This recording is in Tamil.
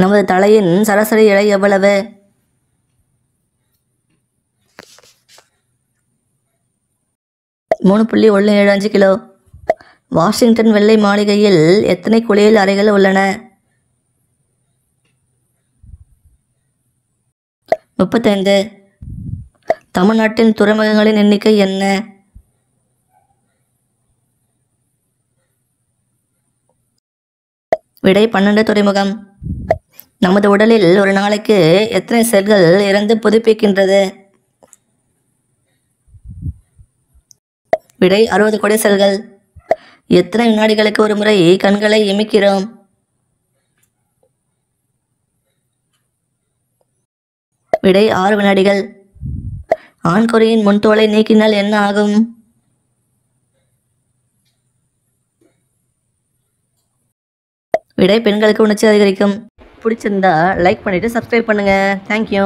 நமது தலையின் சராசரி எடை எவ்வளவு? 3.175 கிலோ. வாஷிங்டன் வெள்ளை மாளிகையில் எத்தனை குளியல் அறைகள் உள்ளன? 35. தமிழ்நாட்டின் துறைமுகங்களின் எண்ணிக்கை என்ன? விடை 12 துறைமுகம். நமது உடலில் ஒரு நாளைக்கு எத்தனை செல்கள் இறந்து புதுப்பிக்கின்றது? விடை 60 கோடி செல்கள். எத்தனை வினாடிகளுக்கு ஒரு முறை கண்களை இமைக்கிறோம்? விடை 6 வினாடிகள். ஆண்குறியின் முன்தோலை நீக்கினால் என்ன ஆகும்? விடை பெண்களுக்கு உணர்ச்சி அதிகரிக்கும். பிடிச்சிருந்தா லைக் பண்ணிட்டு சப்ஸ்கிரைப் பண்ணுங்க. தேங்க்யூ.